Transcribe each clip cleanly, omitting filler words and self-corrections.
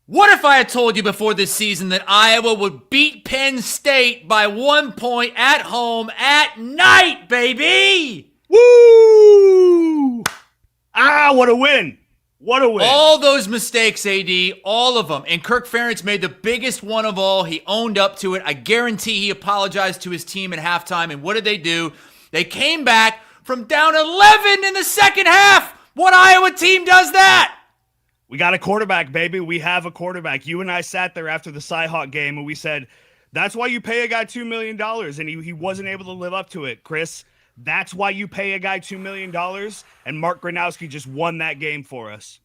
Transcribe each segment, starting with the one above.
What if I had told you before this season that Iowa would beat Penn State by 1 point at home at night, baby? Woo! Ah, what a win. What a win. All those mistakes, AD, all of them. And Kirk Ferentz made the biggest one of all. He owned up to it. I guarantee he apologized to his team at halftime. And what did they do? They came back from down 11 in the second half. What Iowa team does that? We got a quarterback, baby. We have a quarterback. You and I sat there after the Cy-Hawk game, and we said, that's why you pay a guy $2 million, and he wasn't able to live up to it, Chris. That's why you pay a guy $2 million, and Mark Gronowski just won that game for us.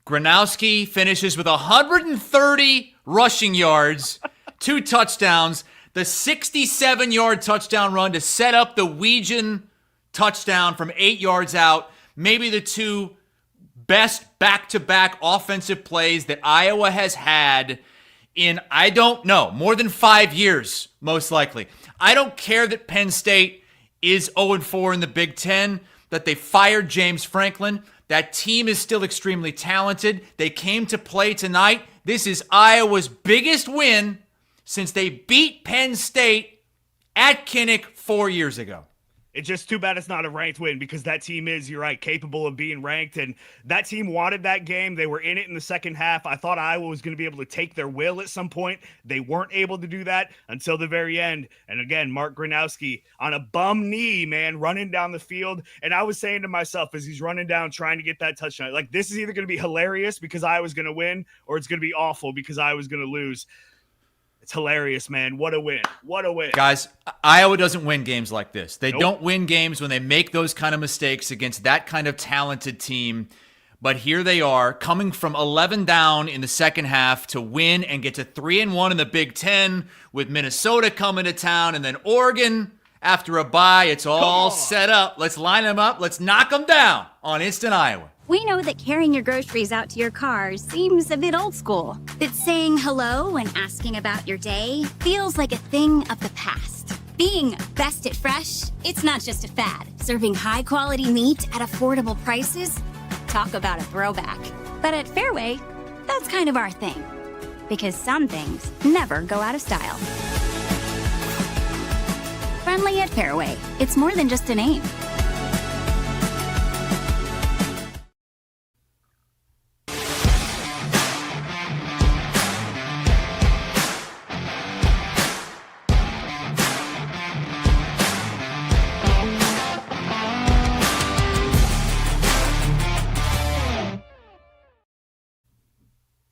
Gronowski finishes with 130 rushing yards, 2 touchdowns, the 67-yard touchdown run to set up the Weegan touchdown from 8 yards out, maybe the 2 best back-to-back offensive plays that Iowa has had in, I don't know, more than 5 years, most likely. I don't care that Penn State is 0-4 in the Big Ten, that they fired James Franklin. That team is still extremely talented. They came to play tonight. This is Iowa's biggest win since they beat Penn State at Kinnick 4 years ago. It's just too bad it's not a ranked win because that team is, you're right, capable of being ranked. And that team wanted that game. They were in it in the second half. I thought Iowa was going to be able to take their will at some point. They weren't able to do that until the very end. And again, Mark Gronowski on a bum knee, man, running down the field. And I was saying to myself as he's running down, trying to get that touchdown, like, this is either going to be hilarious because I was going to win or it's going to be awful because I was going to lose. It's hilarious, man. What a win. What a win. Guys, Iowa doesn't win games like this. They don't win games when they make those kind of mistakes against that kind of talented team. But here they are, coming from 11 down in the second half to win and get to 3-1 in the Big Ten with Minnesota coming to town and then Oregon after a bye. It's all set up. Let's line them up. Let's knock them down on Instant Iowa. We know that carrying your groceries out to your car seems a bit old school. That saying hello and asking about your day feels like a thing of the past. Being best at fresh, it's not just a fad. Serving high-quality meat at affordable prices, talk about a throwback. But at Fareway, that's kind of our thing. Because some things never go out of style. Friendly at Fareway, it's more than just a name.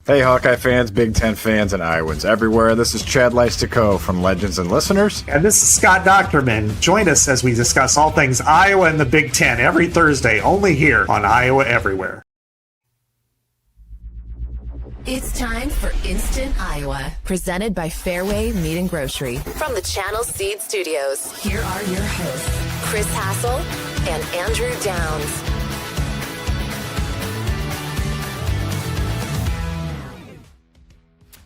Hey, Hawkeye fans, Big Ten fans, and Iowans everywhere. This is Chad Leistico from Legends and Listeners. And this is Scott Docterman. Join us as we discuss all things Iowa and the Big Ten every Thursday, only here on Iowa Everywhere. It's time for Instant Iowa, presented by Fareway Meat Grocery. From the Channel Seed Studios, here are your hosts, Chris Hassel and Andrew Downs.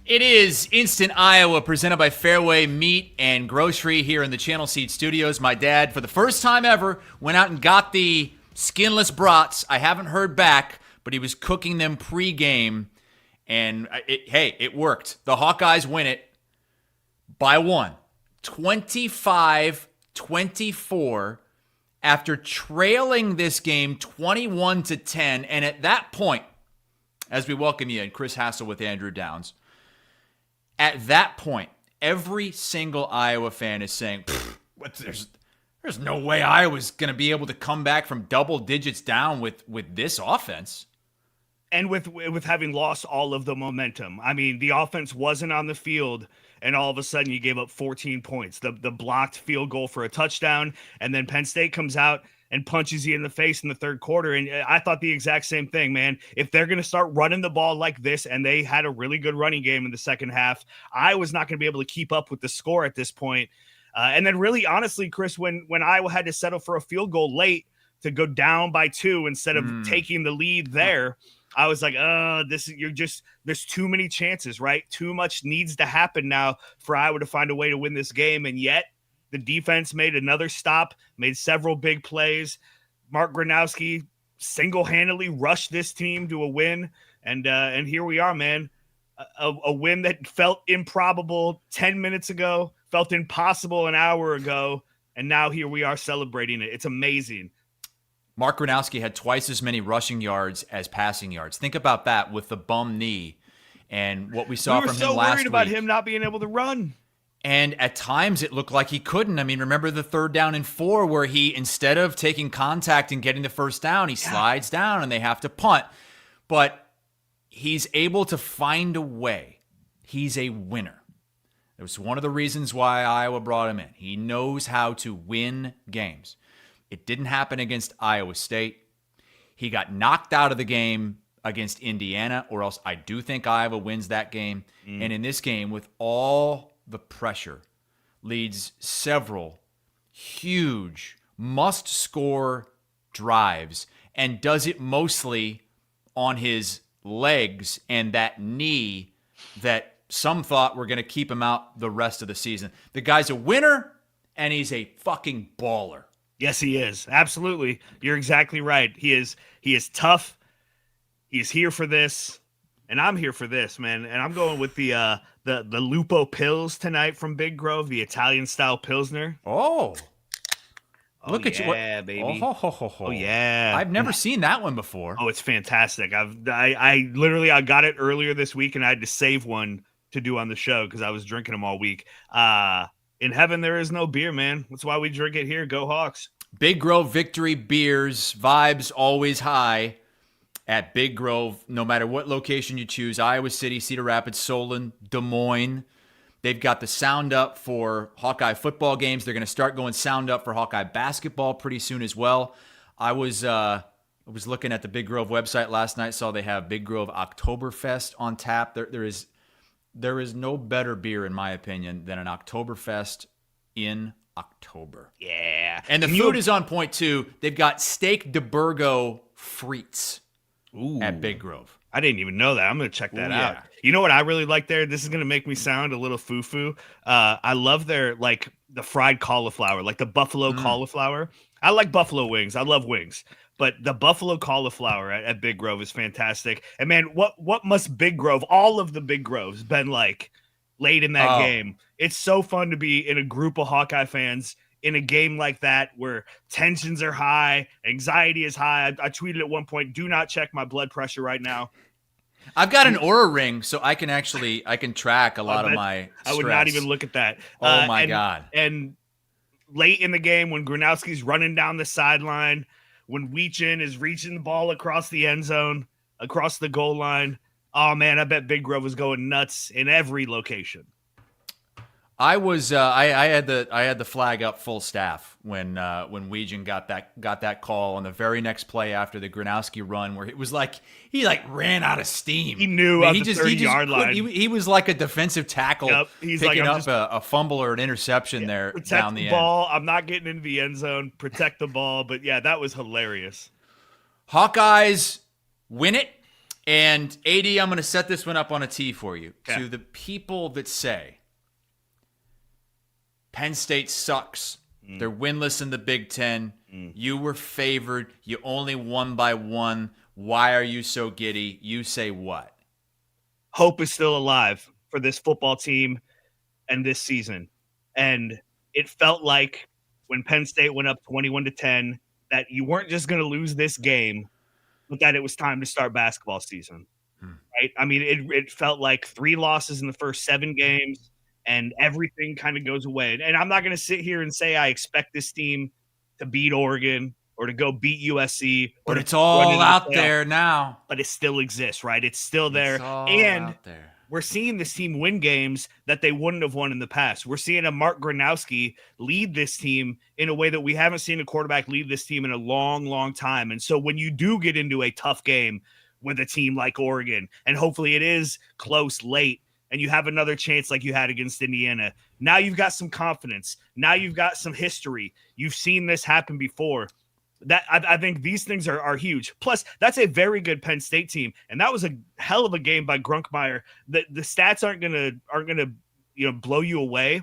It is Instant Iowa presented by Fareway Meat and Grocery here in the Channel Seed Studios. My dad, for the first time ever, went out and got the skinless brats. I haven't heard back, but he was cooking them pre-game, and it worked. The Hawkeyes win it by 1, 25-24, after trailing this game 21-10. And at that point, as we welcome you in, Chris Hassel with Andrew Downs, at that point, every single Iowa fan is saying, there's no way Iowa's going to be able to come back from double digits down with this offense. And with having lost all of the momentum. I mean, the offense wasn't on the field, and all of a sudden you gave up 14 points. The blocked field goal for a touchdown, and then Penn State comes out and punches you in the face in the third quarter. And I thought the exact same thing, man. If they're going to start running the ball like this, and they had a really good running game in the second half, I was not going to be able to keep up with the score at this point. And then really, honestly, Chris, when Iowa had to settle for a field goal late to go down by 2 instead of taking the lead there, I was like, there's too many chances, right? Too much needs to happen now for Iowa to find a way to win this game. And yet, the defense made another stop, made several big plays. Mark Gronowski single-handedly rushed this team to a win, and here we are, man. a win that felt improbable 10 minutes ago, felt impossible an hour ago, and now here we are celebrating it. It's amazing. Mark Gronowski had twice as many rushing yards as passing yards. Think about that with the bum knee and what we saw from him last week. We were so worried about him not being able to run. And at times it looked like he couldn't. I mean, remember the 3rd down and 4 where he, instead of taking contact and getting the first down, he slides down and they have to punt. But he's able to find a way. He's a winner. It was one of the reasons why Iowa brought him in. He knows how to win games. It didn't happen against Iowa State. He got knocked out of the game against Indiana, or else I do think Iowa wins that game. And in this game, with all the pressure, leads several huge must-score drives and does it mostly on his legs and that knee that some thought were going to keep him out the rest of the season. The guy's a winner, and he's a fucking baller. Yes, he is. Absolutely. You're exactly right. He is tough. He's here for this, and I'm here for this, man. And I'm going with the Lupo Pills tonight from Big Grove, the Italian-style Pilsner. Oh. Look at you. Yeah, baby. Oh, yeah. I've never seen that one before. Oh, it's fantastic. I literally got it earlier this week, and I had to save one to do on the show because I was drinking them all week. In heaven, there is no beer, man. That's why we drink it here. Go Hawks. Big Grove Victory Beers, vibes always high at Big Grove, no matter what location you choose. Iowa City, Cedar Rapids, Solon, Des Moines. They've got the sound up for Hawkeye football games. They're going to start going sound up for Hawkeye basketball pretty soon as well. I was looking at the Big Grove website last night, saw they have Big Grove Oktoberfest on tap. There is no better beer, in my opinion, than an Oktoberfest in October. Yeah. And the food is on point, too. They've got Steak de Burgo frites at Big Grove. I didn't even know that. I'm going to check that out. Yeah. You know what I really like there? This is going to make me sound a little foo-foo. I love their, the fried cauliflower, like the buffalo cauliflower. I like buffalo wings. I love wings. But the buffalo cauliflower at Big Grove is fantastic. And, man, what must Big Grove, all of the Big Groves, been like late in that game? It's so fun to be in a group of Hawkeye fans in a game like that where tensions are high, anxiety is high. I tweeted at one point, do not check my blood pressure right now. I've got an Oura ring, so I can track a lot of my stress. I would not even look at that. Oh, my God. And late in the game when Gronowski's running down the sideline, when Weechin is reaching the ball across the end zone, across the goal line, oh, man, I bet Big Grove was going nuts in every location. I was I had the flag up full staff when Weegan got that call on the very next play after the Gronowski run, where it was like he ran out of steam. He knew on the 30-yard line. He was like a defensive tackle, picking up a fumble or an interception there down the end. Protect the ball. I'm not getting into the end zone. Protect the ball. But yeah, that was hilarious. Hawkeyes win it, and AD, I'm going to set this one up on a tee for you. Okay. To the people that say Penn State sucks. They're winless in the Big Ten. You were favored. You only won by 1. Why are you so giddy? You say what? Hope is still alive for this football team and this season. And it felt like when Penn State went up 21-10 that you weren't just going to lose this game, but that it was time to start basketball season. Right? I mean, it felt like 3 losses in the first 7 games. And everything kind of goes away. And I'm not going to sit here and say I expect this team to beat Oregon or to go beat USC. But it's all out there now. But it still exists, right? It's still there. And we're seeing this team win games that they wouldn't have won in the past. We're seeing a Mark Gronowski lead this team in a way that we haven't seen a quarterback lead this team in a long, long time. And so when you do get into a tough game with a team like Oregon, and hopefully it is close late, and you have another chance like you had against Indiana. Now you've got some confidence. Now you've got some history. You've seen this happen before. That I think these things are huge. Plus, that's a very good Penn State team, and that was a hell of a game by Grunkmeyer. The stats aren't gonna blow you away,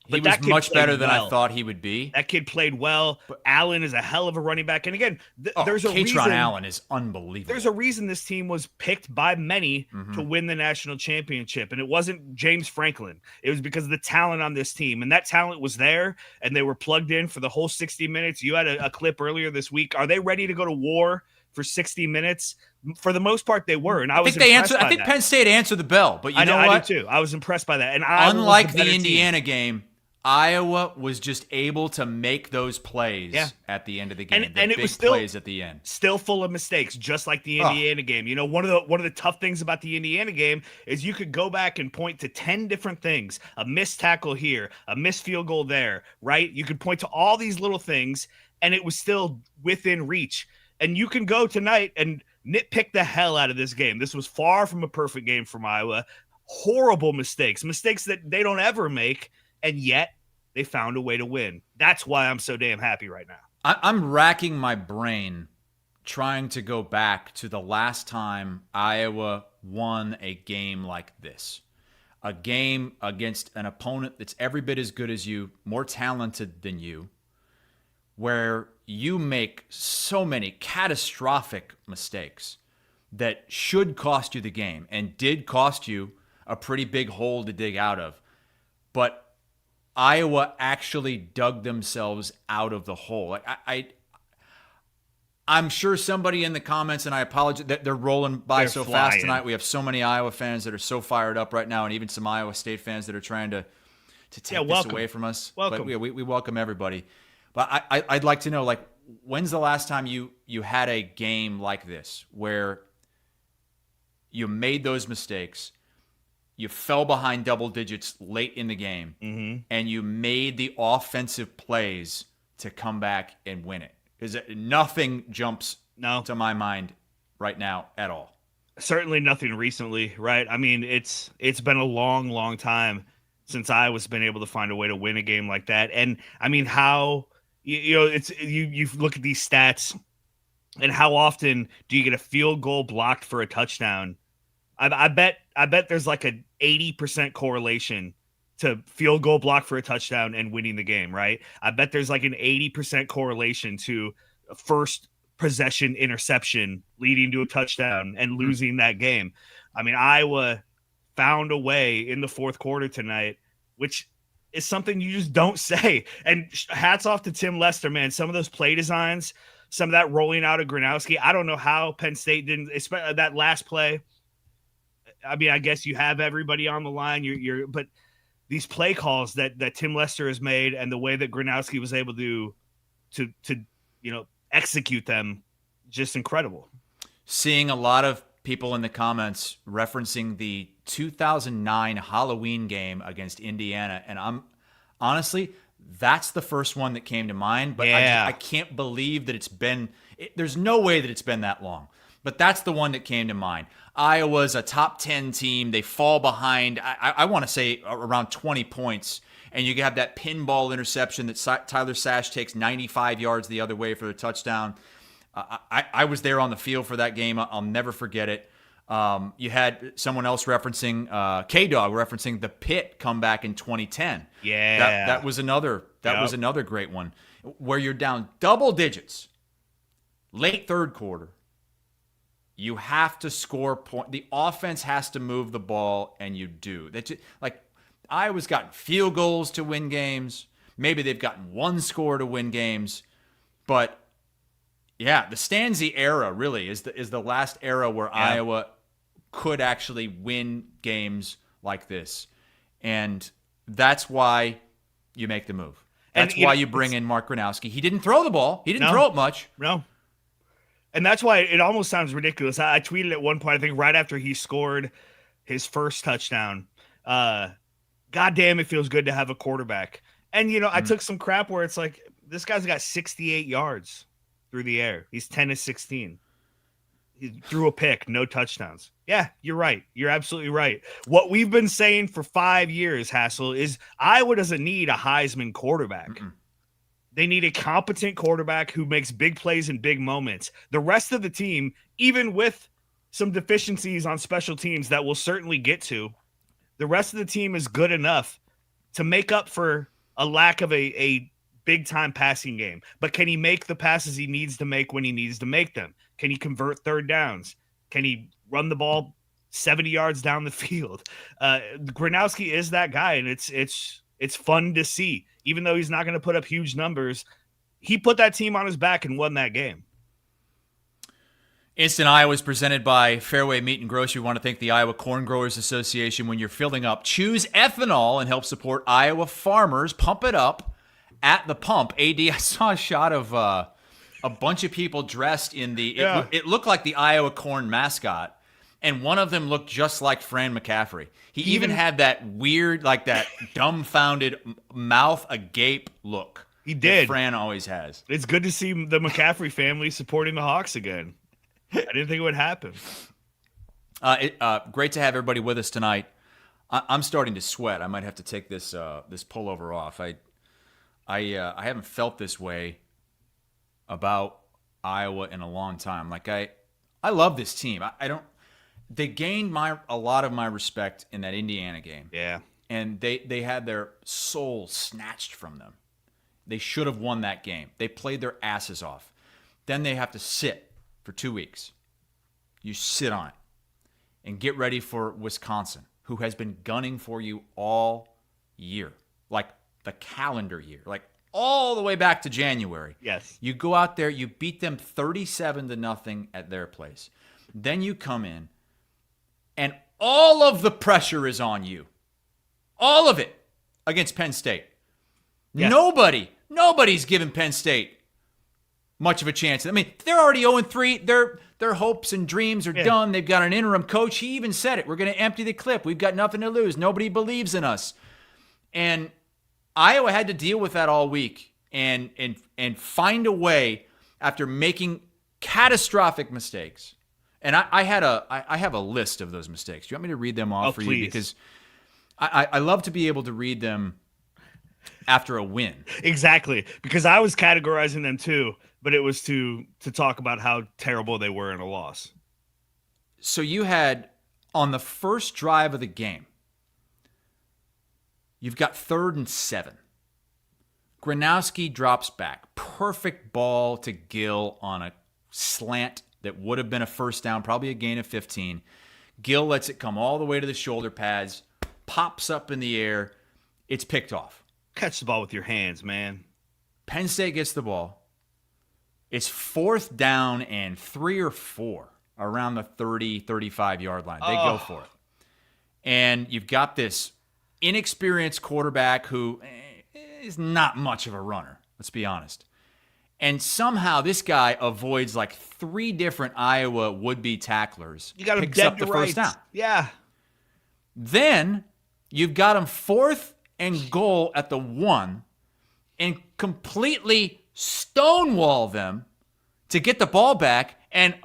He But was that kid much played better than I well. thought he would be. That kid played well. Allen is a hell of a running back. And again, there's a Katron reason. Allen is unbelievable. There's a reason this team was picked by many to win the national championship. And it wasn't James Franklin. It was because of the talent on this team. And that talent was there, and they were plugged in for the whole 60 minutes. You had a clip earlier this week. Are they ready to go to war for 60 minutes? For the most part, they were. And I was impressed by that. I think Penn State answered the bell. But you know what? I do too. I was impressed by that. And unlike the Indiana game, Iowa was just able to make those plays at the end of the game. And it was still plays at the end. Still full of mistakes, just like the Indiana game. You know, one of the tough things about the Indiana game is you could go back and point to 10 different things. A missed tackle here, a missed field goal there, right? You could point to all these little things, and it was still within reach. And you can go tonight and nitpick the hell out of this game. This was far from a perfect game from Iowa. Horrible mistakes that they don't ever make. And yet they found a way to win. That's why I'm so damn happy right now. I'm racking my brain trying to go back to the last time Iowa won a game like this. A game against an opponent that's every bit as good as you, more talented than you, where you make so many catastrophic mistakes that should cost you the game and did cost you a pretty big hole to dig out of. But Iowa actually dug themselves out of the hole. Like I'm sure somebody in the comments, and I apologize, that they're rolling by they're so flying. fast tonight. We have so many Iowa fans that are so fired up right now, and even some Iowa State fans that are trying to take this away from us. Welcome. But we welcome everybody. But I'd like to know, like, when's the last time you had a game like this where you made those mistakes, you fell behind double digits late in the game, and you made the offensive plays to come back and win it? Because nothing jumps to my mind right now at all. Certainly nothing recently, right? I mean, it's been a long, long time since Iowa's been able to find a way to win a game like that. And I mean, how you look at these stats, and how often do you get a field goal blocked for a touchdown? I bet there's like an 80% correlation to field goal block for a touchdown and winning the game, right? I bet there's like an 80% correlation to a first possession interception leading to a touchdown and losing that game. I mean, Iowa found a way in the fourth quarter tonight, which is something you just don't say. And hats off to Tim Lester, man. Some of those play designs, some of that rolling out of Gronowski, I don't know how Penn State didn't, especially that last play. I mean, I guess you have everybody on the line. But these play calls that Tim Lester has made, and the way that Gronowski was able to execute them, just incredible. Seeing a lot of people in the comments referencing the 2009 Halloween game against Indiana, and I'm honestly, that's the first one that came to mind. But I can't believe that there's no way that it's been that long. But that's the one that came to mind. Iowa's a top 10 team. They fall behind, I want to say, around 20 points. And you have that pinball interception that Tyler Sash takes 95 yards the other way for the touchdown. I was there on the field for that game. I'll never forget it. You had someone else referencing, K-Dog referencing the Pitt comeback in 2010. Yeah. That was another great one. Where you're down double digits, late third quarter. You have to score point. The offense has to move the ball, and you do. Iowa's gotten field goals to win games. Maybe they've gotten one score to win games. But yeah, the Stanzi era really is the last era where Iowa could actually win games like this. And that's why you make the move. That's why you bring in Mark Gronowski. He didn't throw the ball. He didn't throw it much. No. And that's why it almost sounds ridiculous. I tweeted at one point, I think right after he scored his first touchdown, God damn, it feels good to have a quarterback. And, I took some crap where it's like, this guy's got 68 yards through the air. He's 10-16. He threw a pick, no touchdowns. Yeah, you're right. You're absolutely right. What we've been saying for 5 years, Hassel, is Iowa doesn't need a Heisman quarterback. Mm-mm. They need a competent quarterback who makes big plays in big moments. The rest of the team, even with some deficiencies on special teams that we'll certainly get to, the rest of the team is good enough to make up for a lack of a big time passing game. But can he make the passes he needs to make when he needs to make them? Can he convert third downs? Can he run the ball 70 yards down the field? Gronowski is that guy, and it's fun to see. Even though he's not going to put up huge numbers, he put that team on his back and won that game. Instant Iowa is presented by Fareway Meat and Grocery. We want to thank the Iowa Corn Growers Association. When you're filling up, choose ethanol and help support Iowa farmers. Pump it up at the pump. AD, I saw a shot of a bunch of people dressed in the it looked like the Iowa corn mascot, and one of them looked just like Fran McCaffrey. He even had that weird, like that dumbfounded mouth agape look. He did. That Fran always has. It's good to see the McCaffrey family supporting the Hawks again. I didn't think it would happen. Great to have everybody with us tonight. I'm starting to sweat. I might have to take this pullover off. I haven't felt this way about Iowa in a long time. Like I love this team. They gained a lot of my respect in that Indiana game. Yeah. And they had their soul snatched from them. They should have won that game. They played their asses off. Then they have to sit for 2 weeks. You sit on it and get ready for Wisconsin, who has been gunning for you all year, like the calendar year, like all the way back to January. Yes. You go out there, you beat them 37-0 at their place. Then you come in, and all of the pressure is on you. All of it against Penn State. Yes. Nobody's given Penn State much of a chance. I mean, they're already 0-3. Their hopes and dreams are done. They've got an interim coach. He even said it. We're going to empty the clip. We've got nothing to lose. Nobody believes in us. And Iowa had to deal with that all week and find a way after making catastrophic mistakes. And I have a list of those mistakes. Do you want me to read them off for please. you? Because I love to be able to read them after a win. Exactly. Because I was categorizing them too, but it was to talk about how terrible they were in a loss. So you had, on the first drive of the game, you've got 3rd and 7. Gronowski drops back. Perfect ball to Gill on a slant that would have been a first down, probably a gain of 15. Gill lets it come all the way to the shoulder pads, pops up in the air. It's picked off. Catch the ball with your hands, man. Penn State gets the ball. It's 4th down and 3 or 4 around the 30, 35-yard line. They go for it. And you've got this inexperienced quarterback who is not much of a runner, let's be honest. And somehow this guy avoids like 3 different Iowa would-be tacklers. You got him picks dead up the to first rights. down. Yeah. Then you've got him 4th and goal at the 1 and completely stonewall them to get the ball back. And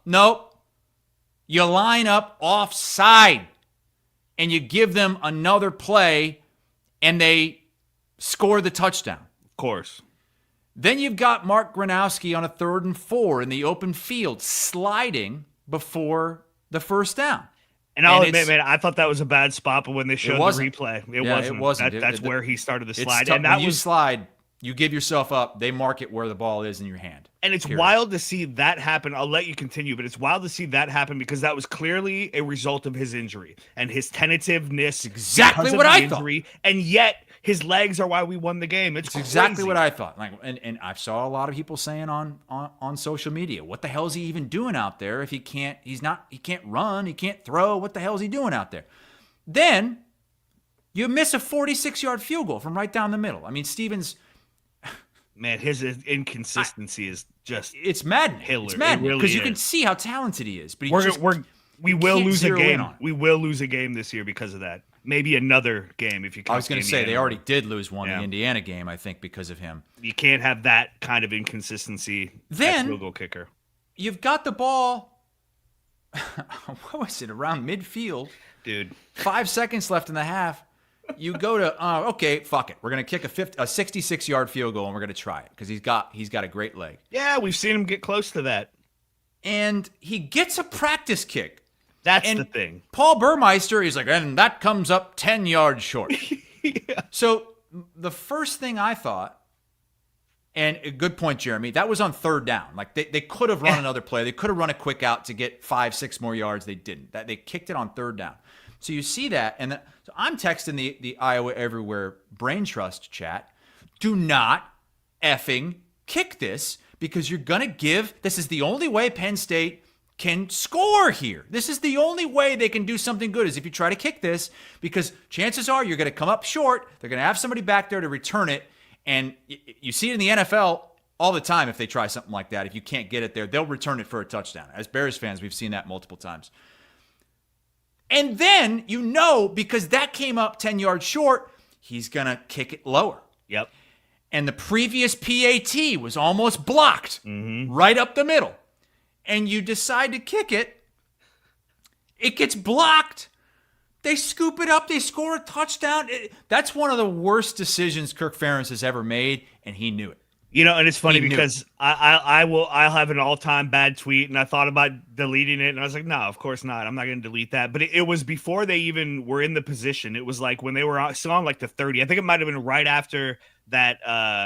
nope, you line up offside and you give them another play and they score the touchdown. Of course. Then you've got Mark Gronowski on a 3rd and 4 in the open field, sliding before the first down. And I'll admit, man, I thought that was a bad spot, but when they showed the replay, it wasn't. That's where he started the slide. And that when you slide, you give yourself up. They mark it where the ball is in your hand. And it's wild to see that happen. I'll let you continue, but it's wild to see that happen because that was clearly a result of his injury and his tentativeness. Exactly what I thought. And yet his legs are why we won the game. It's exactly what I thought. Like, and I saw a lot of people saying on social media, what the hell is he even doing out there if he can't run, he can't throw, what the hell is he doing out there? Then you miss a 46-yard field goal from right down the middle. I mean, Stevens, man, his inconsistency is just it's maddening. It's maddening because you can see how talented he is, but we will lose a game. We will lose a game this year because of that. Maybe another game if you. I was going to say they already did lose one in the Indiana game, I think, because of him. You can't have that kind of inconsistency. Then field goal kicker. You've got the ball. What was it? Around midfield, dude. 5 seconds left in the half. You go to okay, fuck it. We're going to kick a 66-yard field goal, and we're going to try it because he's got a great leg. Yeah, we've seen him get close to that. And he gets a practice kick. That's the thing. Paul Burmeister is like, and that comes up 10 yards short. Yeah. So the first thing I thought, and a good point, Jeremy, that was on third down. Like they could have run another play. They could have run a quick out to get 5-6 more yards. They didn't. They kicked it on third down. So you see that, and so I'm texting the Iowa Everywhere Brain Trust chat. Do not effing kick this, because you're going to give, this is the only way Penn State can score here. This is the only way they can do something good, is if you try to kick this, because chances are you're going to come up short. They're going to have somebody back there to return it. And you see it in the NFL all the time. If they try something like that, if you can't get it there, they'll return it for a touchdown. As Bears fans, we've seen that multiple times. And then, because that came up 10 yards short, he's going to kick it lower. Yep. And the previous PAT was almost blocked right up the middle. And you decide to kick it. It gets blocked. They scoop it up. They score a touchdown. That's one of the worst decisions Kirk Ferentz has ever made, and he knew it. And it's funny because I'll have an all-time bad tweet, and I thought about deleting it, and I was like, no, of course not. I'm not going to delete that. But it was before they even were in the position. It was like when they were still on like the 30. I think it might have been right after that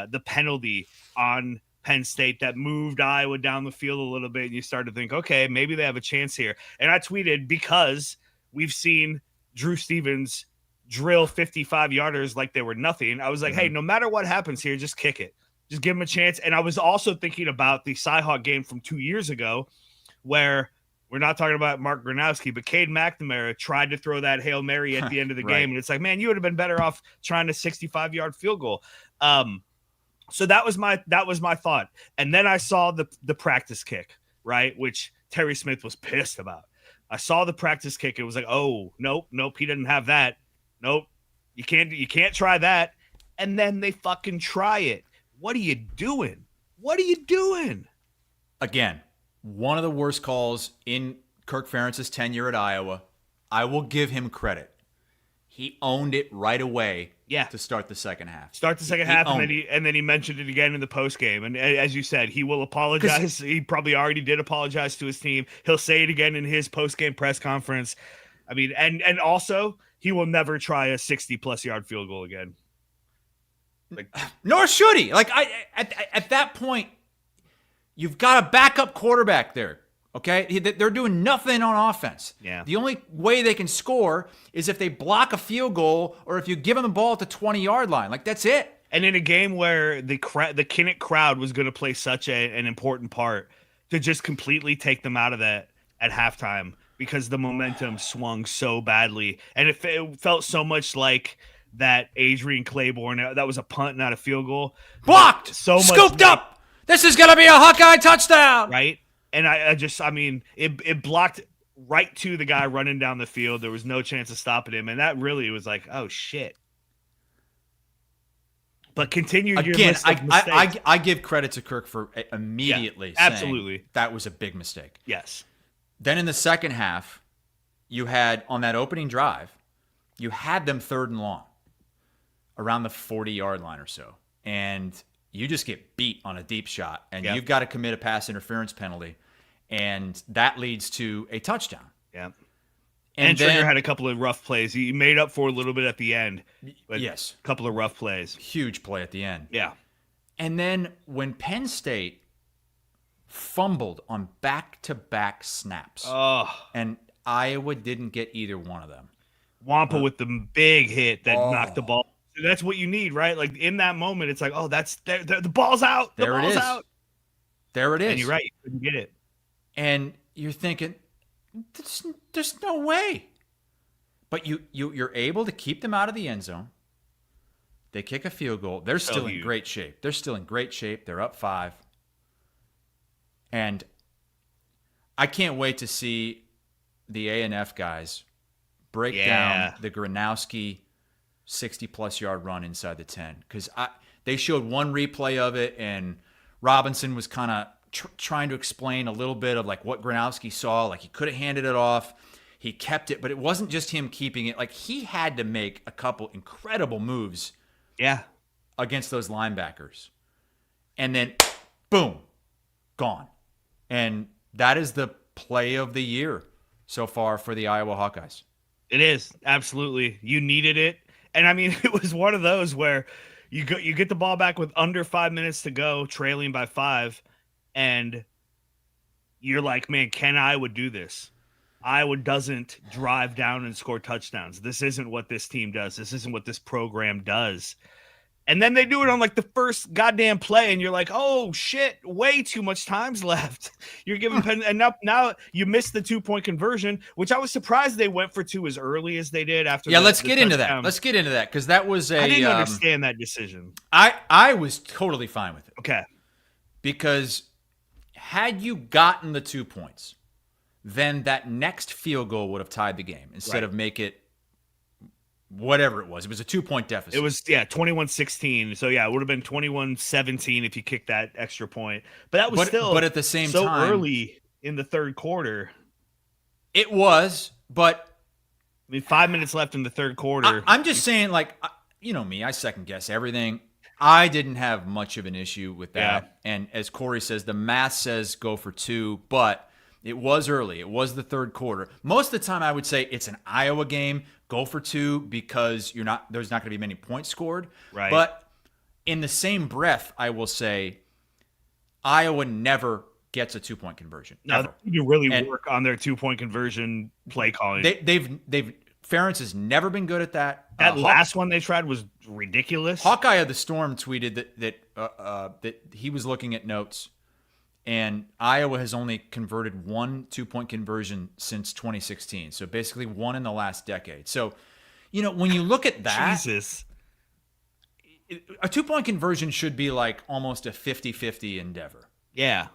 the penalty on Penn State that moved Iowa down the field a little bit, and you started to think, okay, maybe they have a chance here. And I tweeted, because we've seen Drew Stevens drill 55-yarders like they were nothing. I was like, hey, no matter what happens here, just kick it. Just give him a chance. And I was also thinking about the Cyhawk game from 2 years ago, where we're not talking about Mark Gronowski, but Cade McNamara tried to throw that Hail Mary at the end of the game. And it's like, man, you would have been better off trying a 65-yard field goal. So that was my thought. And then I saw the practice kick, right, which Terry Smith was pissed about. I saw the practice kick. It was like, oh, nope, he didn't have that. Nope, you can't try that. And then they fucking try it. What are you doing? Again, one of the worst calls in Kirk Ferentz's tenure at Iowa. I will give him credit. He owned it right away. To start the second half. And then he mentioned it again in the post game. And as you said, he will apologize. He probably already did apologize to his team. He'll say it again in his post game press conference. I mean, and also he will never try a 60+ yard field goal again. Nor should he. At that point, you've got a backup quarterback there. Okay, they're doing nothing on offense. Yeah. The only way they can score is if they block a field goal or if you give them the ball at the 20-yard line. That's it. And in a game where the Kinnick crowd was going to play such an important part, to just completely take them out of that at halftime because the momentum swung so badly, and it felt so much like that Adrian Claiborne, that was a punt, not a field goal. Blocked, scooped up. This is going to be a Hawkeye touchdown, right? And it blocked right to the guy running down the field. There was no chance of stopping him. And that really was like, oh, shit. But continue your list of mistakes. I give credit to Kirk for immediately saying that was a big mistake. Yes. Then in the second half, you had, on that opening drive, you had them 3rd and long, around the 40-yard line or so. And you just get beat on a deep shot, and you've got to commit a pass interference penalty, and that leads to a touchdown. Yeah. And Trigger had a couple of rough plays. He made up for a little bit at the end. But yes. A couple of rough plays. Huge play at the end. Yeah. And then when Penn State fumbled on back-to-back snaps, and Iowa didn't get either one of them. Wampa with the big hit that knocked the ball. That's what you need, right? Like in that moment, it's like, oh, the ball's out. The ball's out. There it is. And you're right, you couldn't get it. And you're thinking, there's no way. But you're able to keep them out of the end zone. They kick a field goal. They're still in great shape. They're up 5. And I can't wait to see the A&F guys break down the Gronowski 60+ yard run inside the 10, because they showed one replay of it, and Robinson was kind of trying to explain a little bit of like what Gronowski saw. Like, he could have handed it off, he kept it, but it wasn't just him keeping it. Like, he had to make a couple incredible moves against those linebackers, and then boom, gone. And that is the play of the year so far for the Iowa Hawkeyes. It is, absolutely. You needed it. And I mean, it was one of those where you get the ball back with under 5 minutes to go, trailing by 5, and you're like, man, can Iowa do this? Iowa doesn't drive down and score touchdowns. This isn't what this team does. This isn't what this program does. And then they do it on like the first goddamn play, and you're like, "Oh shit! Way too much time's left." You're giving Penn, and now you missed the 2-point conversion, which I was surprised they went for 2 as early as they did. After let's get into that. Let's get into that because that was I didn't understand that decision. I was totally fine with it. Okay, because had you gotten the 2 points, then that next field goal would have tied the game instead of make it. Whatever it was a 2-point deficit. It was 21-16. So it would have been 21-17 if you kicked that extra point. But that was but at the same so time, early in the third quarter. It was, but I mean, 5 minutes left in the third quarter. I'm just saying, like, you know me, I second guess everything. I didn't have much of an issue with that. Yeah. And as Corey says, the math says go for 2, but it was early. It was the third quarter. Most of the time, I would say it's an Iowa game. Go for 2 because there's not going to be many points scored. Right. But in the same breath, I will say Iowa never gets a 2-point conversion. No, you really work on their 2-point conversion play calling. Ferentz has never been good at that. That last one they tried was ridiculous. Hawkeye of the Storm tweeted that he was looking at notes. And Iowa has only converted 1 2-point conversion since 2016. So basically 1 in the last decade. So, when you look at that, Jesus, a 2-point conversion should be like almost a 50-50 endeavor. Yeah.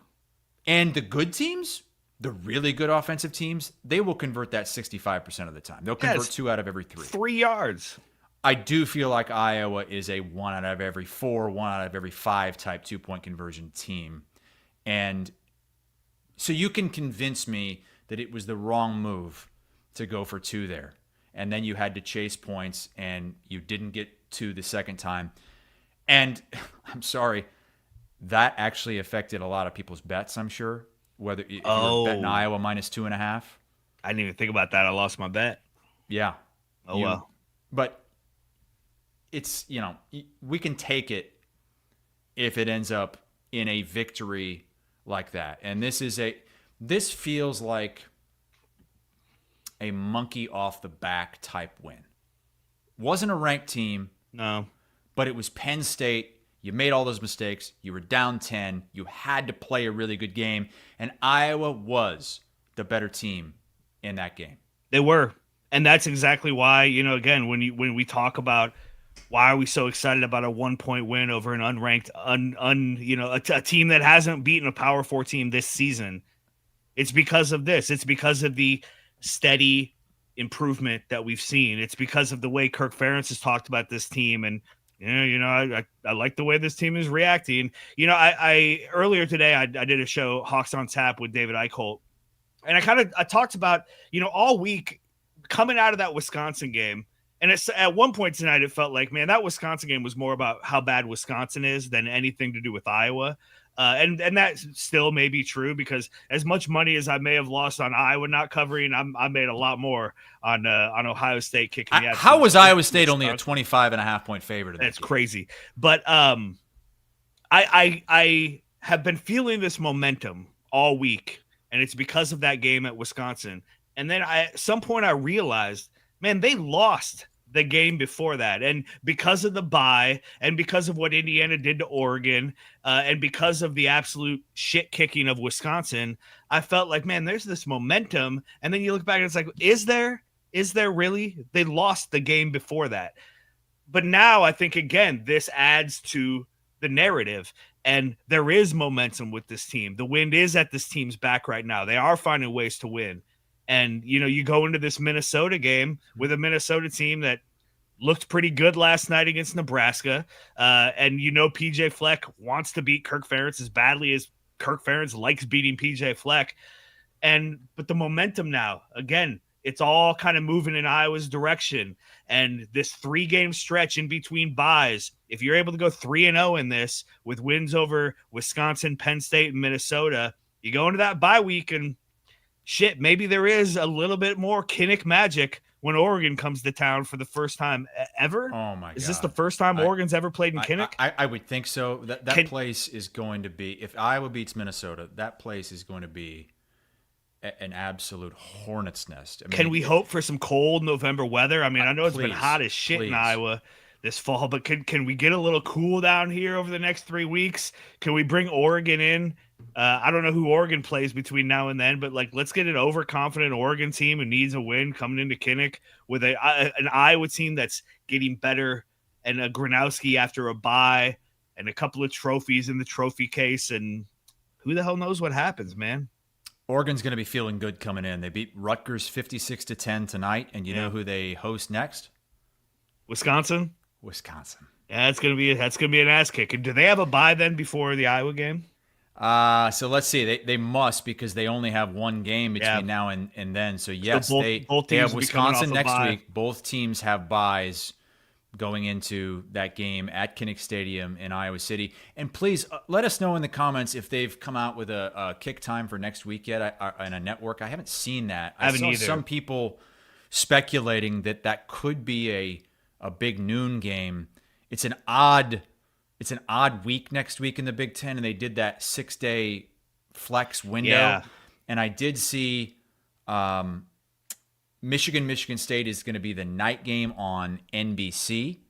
And the good teams, the really good offensive teams, they will convert that 65% of the time. They'll convert 2 out of every 3. 3 yards. I do feel like Iowa is a 1 out of every 4, 1 out of every 5 type 2-point conversion team. And so you can convince me that it was the wrong move to go for 2 there. And then you had to chase points and you didn't get 2 the second time. And I'm sorry, that actually affected a lot of people's bets, I'm sure. Whether if you were betting Iowa minus 2.5. I didn't even think about that. I lost my bet. Yeah. Well. But it's, we can take it if it ends up in a victory like that. And this feels like a monkey off the back type win. Wasn't a ranked team. No. But it was Penn State. You made all those mistakes. You were down 10. You had to play a really good game. And Iowa was the better team in that game. They were. And that's exactly why, again, when we talk about why are we so excited about a 1-point win over an unranked, a team that hasn't beaten a Power 4 team this season? It's because of this. It's because of the steady improvement that we've seen. It's because of the way Kirk Ferentz has talked about this team. And, I like the way this team is reacting. I earlier today, I did a show, Hawks on Tap, with David Eichholt. And I talked about, all week coming out of that Wisconsin game. And at one point tonight, it felt like, man, that Wisconsin game was more about how bad Wisconsin is than anything to do with Iowa. And that still may be true because as much money as I may have lost on Iowa not covering, I made a lot more on Ohio State kicking ass. How was Iowa State only a 25.5-point favorite? That's crazy. But I have been feeling this momentum all week, and it's because of that game at Wisconsin. And then at some point I realized, man, they lost the game before that. And because of the bye and because of what Indiana did to Oregon and because of the absolute shit kicking of Wisconsin, I felt like, man, there's this momentum. And then you look back and it's like, is there really? They lost the game before that. But now I think, again, this adds to the narrative. And there is momentum with this team. The wind is at this team's back right now. They are finding ways to win. And, you go into this Minnesota game with a Minnesota team that looked pretty good last night against Nebraska. And, PJ Fleck wants to beat Kirk Ferentz as badly as Kirk Ferentz likes beating PJ Fleck. But the momentum now, again, it's all kind of moving in Iowa's direction. And this 3-game stretch in between byes, if you're able to go 3-0 in this with wins over Wisconsin, Penn State, and Minnesota, you go into that bye week and shit, maybe there is a little bit more Kinnick magic when Oregon comes to town for the first time ever. Oh my God! Is this the first time Oregon's ever played in Kinnick? I would think so. That place is going to be, if Iowa beats Minnesota, that place is going to be an absolute hornet's nest. I mean, can we hope for some cold November weather? I mean, I know it's been please, hot as shit in Iowa this fall, but can we get a little cool down here over the next 3 weeks? Can we bring Oregon in? I don't know who Oregon plays between now and then, but let's get an overconfident Oregon team who needs a win coming into Kinnick with an Iowa team that's getting better, and a Gronowski after a bye, and a couple of trophies in the trophy case, and who the hell knows what happens, man. Oregon's going to be feeling good coming in. They beat Rutgers 56-10 tonight, and you know who they host next? Wisconsin. Yeah, that's gonna be an ass kick. And do they have a bye then before the Iowa game? So let's see. They must, because they only have one game between now and then. So yes, both they teams have will be coming Wisconsin off a next bye. week. Both teams have byes going into that game at Kinnick Stadium in Iowa City. And please let us know in the comments if they've come out with a kick time for next week yet on a network. I haven't seen that. I saw some people speculating that could be a big noon game. It's an odd week next week in the Big Ten, and they did that 6-day flex window. Yeah. And I did see Michigan State is going to be the night game on NBC.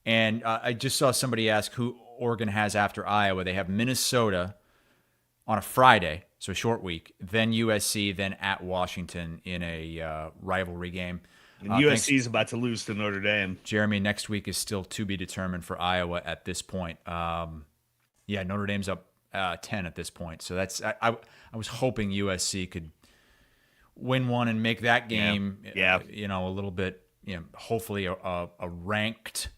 And I just saw somebody ask who Oregon has after Iowa. They have Minnesota on a Friday, so a short week, then USC, then at Washington in a rivalry game. And USC is about to lose to Notre Dame. Jeremy, next week is still to be determined for Iowa at this point. Notre Dame's up 10 at this point. So that's I was hoping USC could win one and make that game, a little bit, hopefully a ranked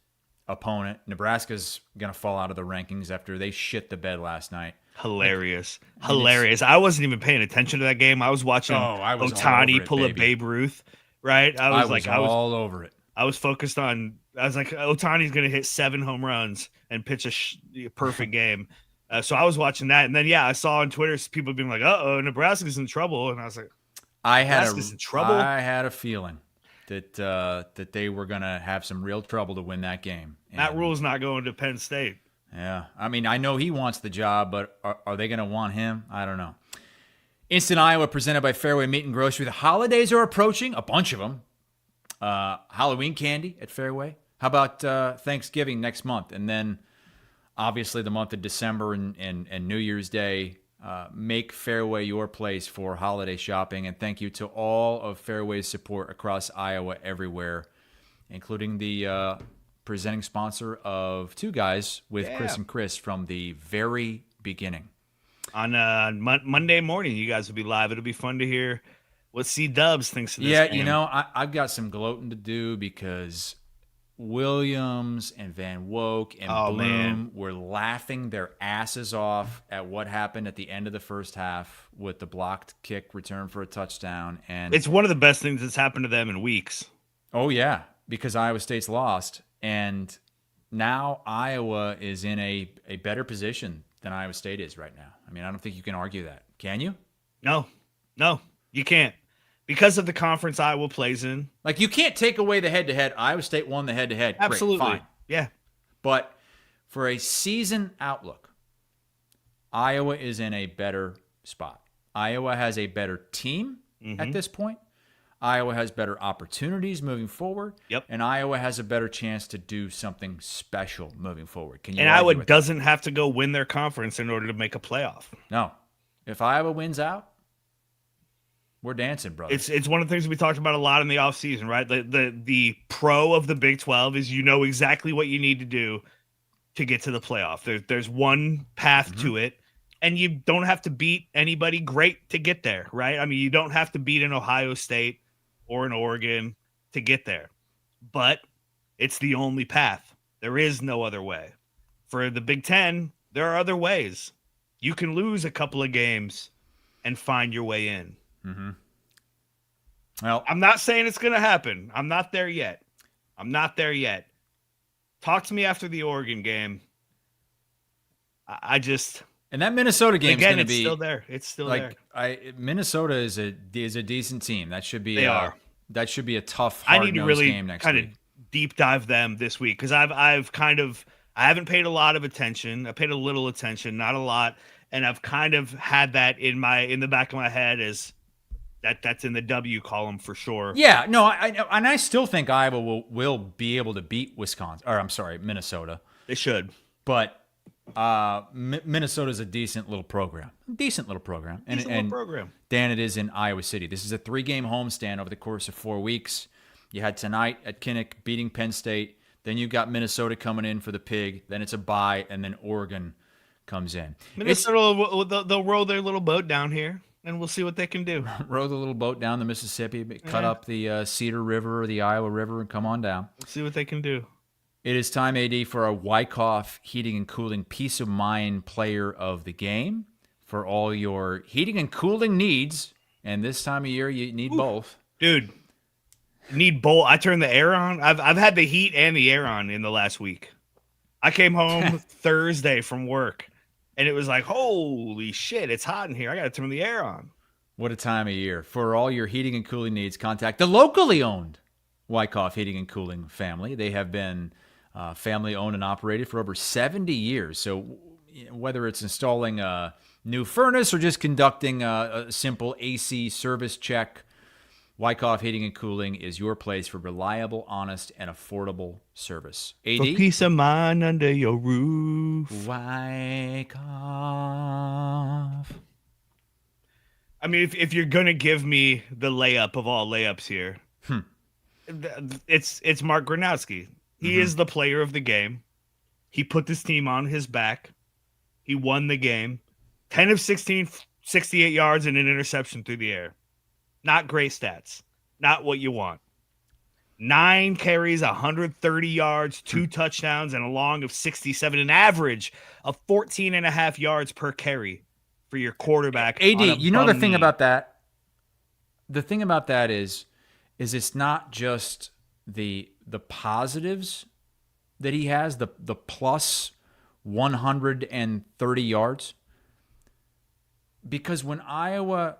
opponent. Nebraska's going to fall out of the rankings after they shit the bed last night. Hilarious. I wasn't even paying attention to that game. I was watching Ohtani pull a Babe Ruth. Right, I was all over it. I was focused on. I was like, Ohtani's going to hit 7 home runs and pitch a perfect game. So I was watching that, and then I saw on Twitter people being like, "Uh-oh, Nebraska's in trouble," and I was like, Nebraska's in trouble. I had a feeling that they were going to have some real trouble to win that game. Matt Rule's not going to Penn State. Yeah, I mean, I know he wants the job, but are they going to want him? I don't know. Instant Iowa presented by Fareway Meat and Grocery. The holidays are approaching, a bunch of them. Halloween candy at Fareway. How about Thanksgiving next month? And then, obviously, the month of December and New Year's Day. Make Fareway your place for holiday shopping. And thank you to all of Fareway's support across Iowa everywhere, including the presenting sponsor of Two Guys with Chris and Chris from the very beginning. On Monday morning, you guys will be live. It'll be fun to hear what C-Dubs thinks of this game. I've got some gloating to do because Williams and Van Woke and Bloom were laughing their asses off at what happened at the end of the first half with the blocked kick return for a touchdown. And it's one of the best things that's happened to them in weeks. Oh, yeah, because Iowa State's lost. And now Iowa is in a better position than Iowa State is right now. I mean, I don't think you can argue that. Can you? No, you can't. Because of the conference Iowa plays in. Like, you can't take away the head-to-head. Iowa State won the head-to-head. Absolutely. Great, fine. Yeah. But for a season outlook, Iowa is in a better spot. Iowa has a better team at this point. Iowa has better opportunities moving forward. Yep. And Iowa has a better chance to do something special moving forward. Can you? And Iowa doesn't have to go win their conference in order to make a playoff. No. If Iowa wins out, we're dancing, brother. It's one of the things we talked about a lot in the offseason, right? The pro of the Big 12 is you know exactly what you need to do to get to the playoff. There's one path to it, and you don't have to beat anybody great to get there, right? I mean, you don't have to beat an Ohio State or an Oregon to get there. But it's the only path. There is no other way. For the Big Ten, there are other ways. You can lose a couple of games and find your way in. Mm-hmm. Well, I'm not saying it's going to happen. I'm not there yet. Talk to me after the Oregon game. I just... And that Minnesota game is going to be still there. It's still there. Minnesota is a decent team. That should be They are. That should be a tough, I need to hard-nosed really game next kind week. of deep dive them this week because I haven't paid a lot of attention. I paid a little attention, not a lot, and I've kind of had that in the back of my head as that's in the W column for sure. Yeah, no, I still think Iowa will be able to beat Minnesota. They should, but Minnesota's a decent little program. And program. Dan, it is in Iowa City. This is a 3-game homestand over the course of 4 weeks. You had tonight at Kinnick beating Penn State. Then you've got Minnesota coming in for the Pig. Then it's a bye, and then Oregon comes in. Minnesota, they'll roll their little boat down here, and we'll see what they can do. Row the little boat down the Mississippi, cut up the Cedar River or the Iowa River, and come on down. Let's see what they can do. It is time, AD, for our Wyckoff Heating and Cooling Peace of Mind Player of the Game. For all your heating and cooling needs, and this time of year you need both. Dude, need both. I turned the air on. I've had the heat and the air on in the last week. I came home Thursday from work, and it was like, holy shit, it's hot in here. I got to turn the air on. What a time of year. For all your heating and cooling needs, contact the locally owned Wyckoff Heating and Cooling family. They have been family owned and operated for over 70 years. So whether it's installing a new furnace or just conducting a simple AC service check, Wyckoff Heating and Cooling is your place for reliable, honest, and affordable service. AD? For peace of mind under your roof. Wyckoff. I mean, if you're going to give me the layup of all layups here, it's Mark Gronowski. He is the player of the game. He put this team on his back. He won the game. 10 of 16, 68 yards and an interception through the air. Not great stats. Not what you want. 9 carries, 130 yards, 2 touchdowns, and a long of 67, an average of 14.5 yards per carry for your quarterback. AD, you know the thing about that? The thing about that is it's not just the positives that he has, the plus 130 yards. Because when Iowa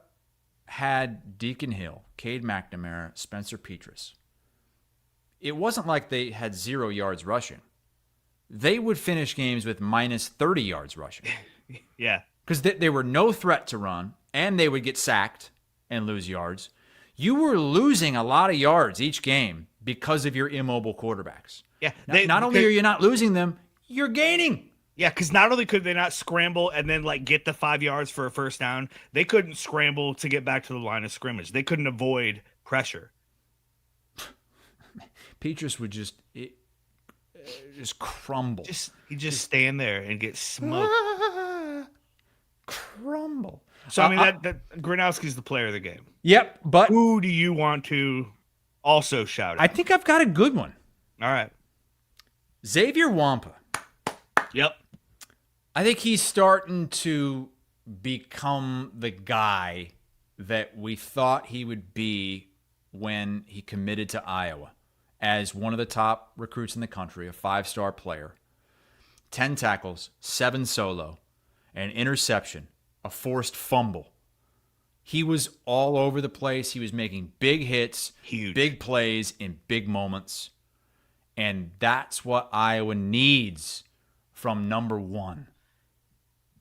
had Deacon Hill, Cade McNamara, Spencer Petras, it wasn't like they had 0 yards rushing. They would finish games with minus 30 yards rushing. Yeah. Because they were no threat to run, and they would get sacked and lose yards. You were losing a lot of yards each game because of your immobile quarterbacks. Yeah. Not only are you not losing them, you're gaining. Yeah, because not only could they not scramble and then get the 5 yards for a first down, they couldn't scramble to get back to the line of scrimmage. They couldn't avoid pressure. Petras would just crumble. He'd just stand there and get smoked. Crumble. So I mean that Gronowski's the player of the game. Yep, but who do you want to also shout out? I think I've got a good one. All right. Xavier Wampa. Yep. I think he's starting to become the guy that we thought he would be when he committed to Iowa as one of the top recruits in the country, a 5-star player. 10 tackles, 7 solo, an interception, a forced fumble. He was all over the place. He was making big hits, huge, big plays in big moments. And that's what Iowa needs from number one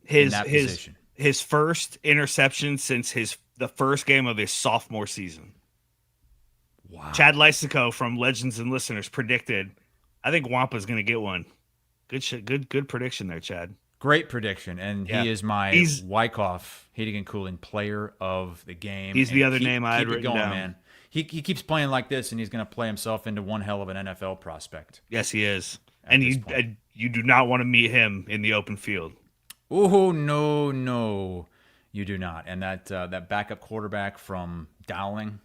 in that position. His first interception since the first game of his sophomore season. Wow. Chad Lysico from Legends and Listeners predicted, I think Wampa's going to get one. Good prediction there, Chad. Great prediction, and he is my Wyckoff Heating and Cooling Player of the Game. He's the other name I had written down. Man. He keeps playing like this, and he's going to play himself into one hell of an NFL prospect. Yes, he is. And you do not want to meet him in the open field. Oh, no, you do not. And that backup quarterback from Dowling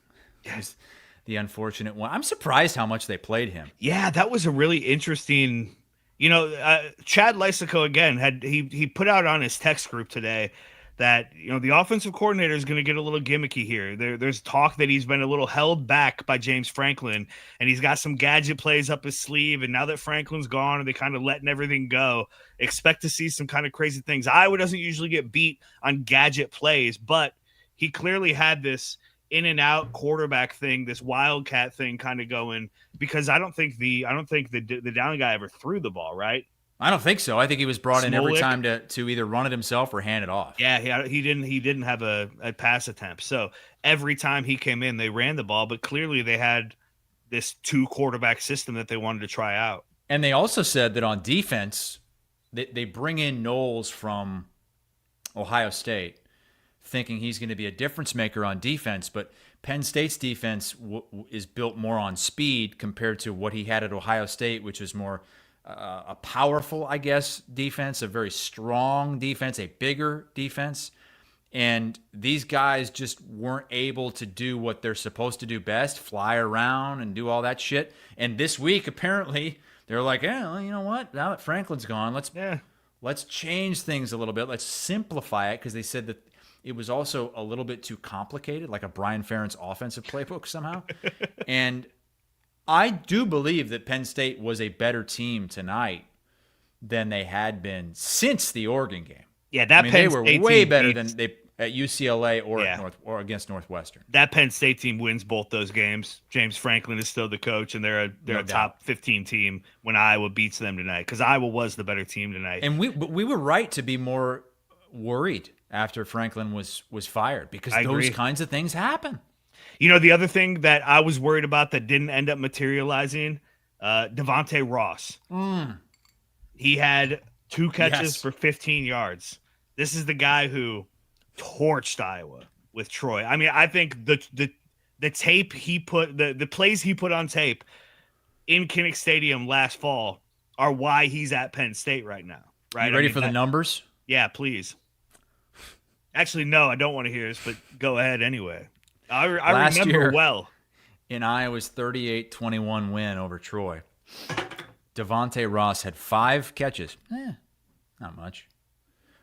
is the unfortunate one. I'm surprised how much they played him. Yeah, that was a really interesting. Chad Lysico again he put out on his text group today that the offensive coordinator is going to get a little gimmicky here. There's talk that he's been a little held back by James Franklin, and he's got some gadget plays up his sleeve. And now that Franklin's gone, and they kind of letting everything go, expect to see some kind of crazy things. Iowa doesn't usually get beat on gadget plays, but he clearly had this in and out quarterback thing, this wildcat thing kind of going, because I don't think the down guy ever threw the ball, right? I don't think so. I think he was brought in every Smolik? time to either run it himself or hand it off. Yeah, he didn't have a pass attempt. So every time he came in, they ran the ball, but clearly they had this 2 quarterback system that they wanted to try out. And they also said that on defense, they bring in Knowles from Ohio State, thinking he's going to be a difference maker on defense, but Penn State's defense is built more on speed compared to what he had at Ohio State, which was more a powerful, I guess, defense, a very strong defense, a bigger defense. And these guys just weren't able to do what they're supposed to do best, fly around and do all that shit. And this week, apparently, they're like, yeah, well, you know what? Now that Franklin's gone, let's change things a little bit. Let's simplify it, because they said that it was also a little bit too complicated, like a Brian Ferentz offensive playbook somehow. And I do believe that Penn State was a better team tonight than they had been since the Oregon game. Yeah, that Penn Penn they were State way team better beats- than they at UCLA or Yeah. or against Northwestern. That Penn State team wins both those games. James Franklin is still the coach, and they're No a doubt. top 15 team when Iowa beats them tonight, because Iowa was the better team tonight. And we were right to be more worried after Franklin was fired, because I those agree. kinds of things happen. You know, the other thing that I was worried about that didn't end up materializing, Devontae Ross. He had 2 catches Yes. for 15 yards. This is the guy who torched Iowa with Troy. I mean, I think the tape he put, the plays he put on tape in Kinnick Stadium last fall are why he's at Penn State right now. Right? You ready for the numbers? Yeah, please. Actually, no, I don't want to hear this, but go ahead anyway. I Last remember year- well. In Iowa's 38-21 win over Troy, Devontae Ross had 5 catches. Not much.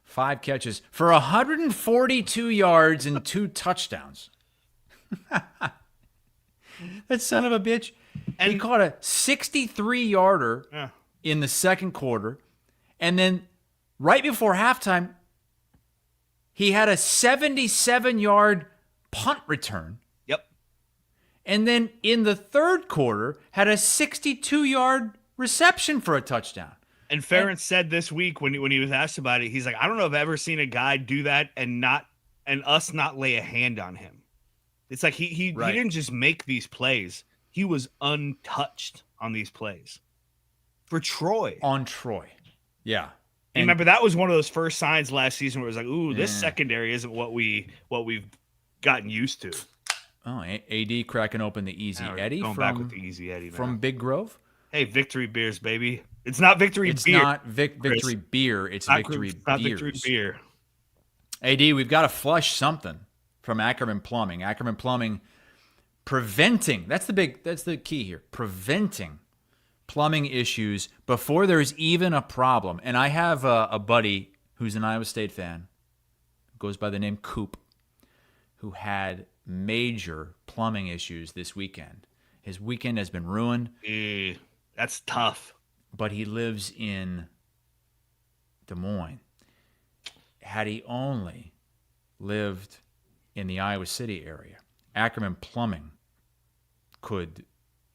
5 catches for 142 yards and 2 touchdowns. That son of a bitch. And he caught a 63-yarder in the second quarter. And then right before halftime, he had a 77-yard punt return. Yep. And then in the third quarter, had a 62-yard reception for a touchdown. And Ferentz said this week when he was asked about it, he's like, I don't know if I've ever seen a guy do that and us not lay a hand on him. It's like he didn't just make these plays. He was untouched on these plays. For Troy. On Troy. Yeah. And remember, that was one of those first signs last season where it was like, ooh, this secondary isn't what we've gotten used to. Oh, AD cracking open the Easy Now we're Eddie going back with the Easy Eddie now. from Big Grove. Hey, Victory Beers, baby. It's not Victory It's Beer. not Victory Beer. It's Victory not Beers. Victory Beer. AD, we've got to flush something from Ackerman Plumbing. Ackerman Plumbing preventing. That's the key here. Preventing plumbing issues before there's even a problem. And I have a buddy who's an Iowa State fan, goes by the name Coop, who had major plumbing issues this weekend. His weekend has been ruined. That's tough. But he lives in Des Moines. Had he only lived in the Iowa City area, Ackerman Plumbing could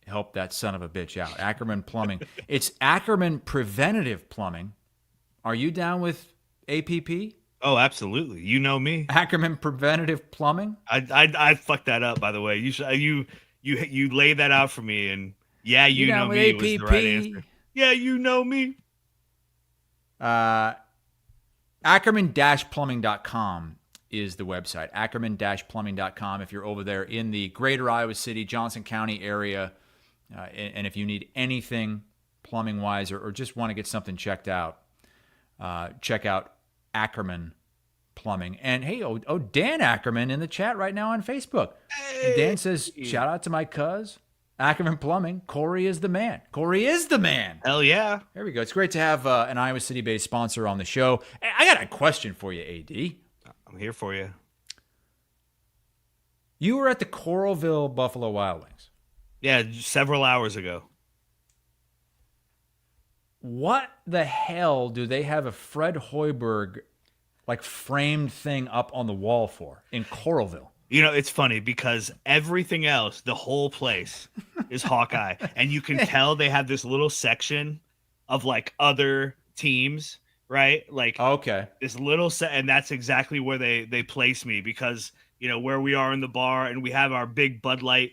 help that son of a bitch out. Ackerman Plumbing. It's Ackerman Preventative Plumbing. Are you down with APP? Oh, absolutely. You know me. Ackerman Preventative Plumbing? I fucked that up, by the way. You laid that out for me, and yeah, you know down with me was the APP? right answer. Yeah, you know me. Ackerman-plumbing.com is the website. Ackerman-plumbing.com if you're over there in the greater Iowa City, Johnson County area, and if you need anything plumbing-wise or just want to get something checked out, check out Ackerman Plumbing. And hey, Dan Ackerman in the chat right now on Facebook. Hey. Dan says, shout out to my cuz, Ackerman Plumbing. Corey is the man. Corey is the man. Hell yeah. There we go. It's great to have an Iowa City-based sponsor on the show. I got a question for you, AD. I'm here for you. You were at the Coralville Buffalo Wild Wings. Yeah, several hours ago. What the hell do they have a Fred Hoiberg framed thing up on the wall for in Coralville? It's funny because everything else, the whole place is Hawkeye. And you can tell they have this little section of like other teams, right? Like Okay. this little set, and that's exactly where they place me because, where we are in the bar and we have our big Bud Light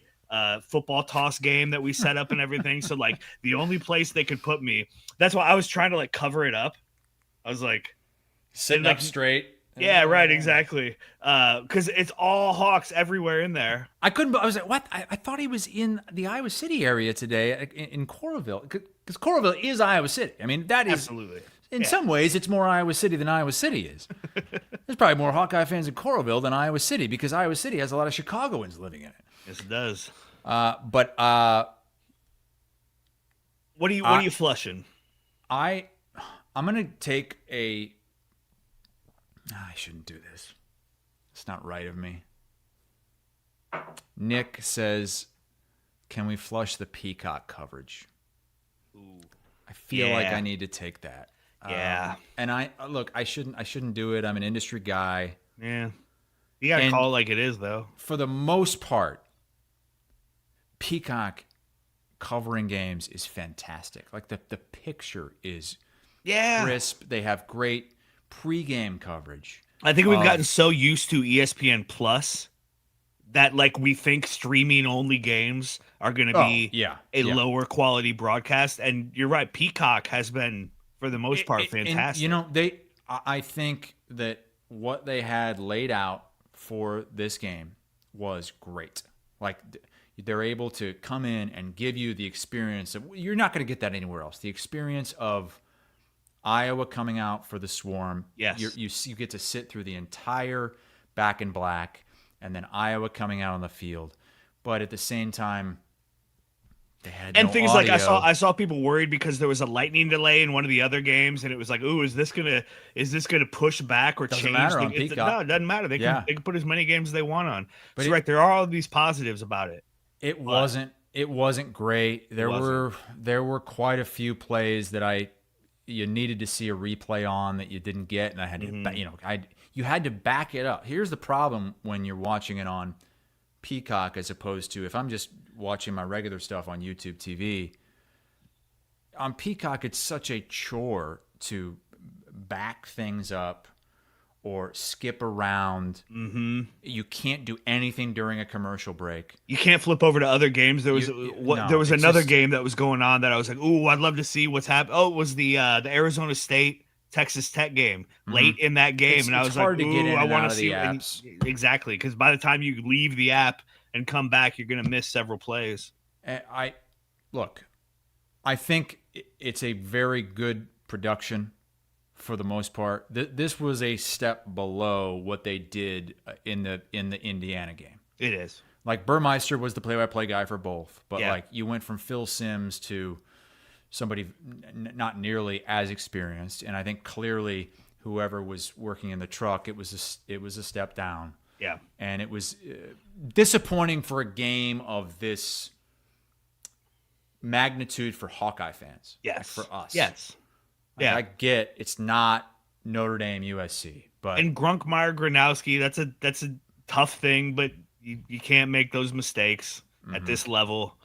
football toss game that we set up and everything. So like the only place they could put me, that's why I was trying to like cover it up. I was like Sitting up straight. Yeah, right, exactly. Because it's all Hawks everywhere in there. I was like, what? I thought he was in the Iowa City area today in Coralville. Because Coralville is Iowa City. I mean, that is... Absolutely. In some ways, it's more Iowa City than Iowa City is. There's probably more Hawkeye fans in Coralville than Iowa City because Iowa City has a lot of Chicagoans living in it. Yes, it does. But what are you flushing? I'm gonna take a... I shouldn't do this. It's not right of me. Nick says, can we flush the Peacock coverage? Ooh. I feel like I need to take that. Yeah. And I shouldn't do it. I'm an industry guy. Yeah. You got to call it like it is, though. For the most part, Peacock covering games is fantastic. Like the picture is crisp. They have great pregame coverage. I think we've gotten so used to ESPN Plus that like we think streaming only games are going to be lower quality broadcast. And you're right. Peacock has been, for the most part, fantastic. And, I think that what they had laid out for this game was great. Like they're able to come in and give you the experience of, you're not going to get that anywhere else. The experience of Iowa coming out for the Swarm. Yes. You get to sit through the entire Back in Black, and then Iowa coming out on the field. But at the same time, they had no things audio. like I saw people worried because there was a lightning delay in one of the other games, and it was like, ooh, is this gonna push back or Doesn't change? matter on Peacock. No, it doesn't matter. They can put as many games as they want on. But right, there are all these positives about it. It wasn't great. There were quite a few plays that you needed to see a replay on that you didn't get, and I had to, you had to back it up. Here's the problem when you're watching it on Peacock as opposed to if I'm just watching my regular stuff on YouTube TV. On Peacock, it's such a chore to back things up or skip around. Mm-hmm. You can't do anything during a commercial break. You can't flip over to other games. There was another game that was going on that I was like, ooh, I'd love to see what's happening. Oh, it was the Arizona State Texas Tech game late in that game, and I was like, ooh, I want to see apps. Exactly, because by the time you leave the app and come back, you're going to miss several plays. I think it's a very good production. For the most part, this was a step below what they did in the Indiana game. It is. Like Burmeister was the play-by-play guy for both, but like you went from Phil Simms to somebody not nearly as experienced, and I think clearly whoever was working in the truck, it was a step down. Yeah, and it was disappointing for a game of this magnitude for Hawkeye fans. Yes, for us. Yes. Yeah, I get it's not Notre Dame USC, but and Grunkmeyer Gronowski, that's a tough thing, but you can't make those mistakes at this level.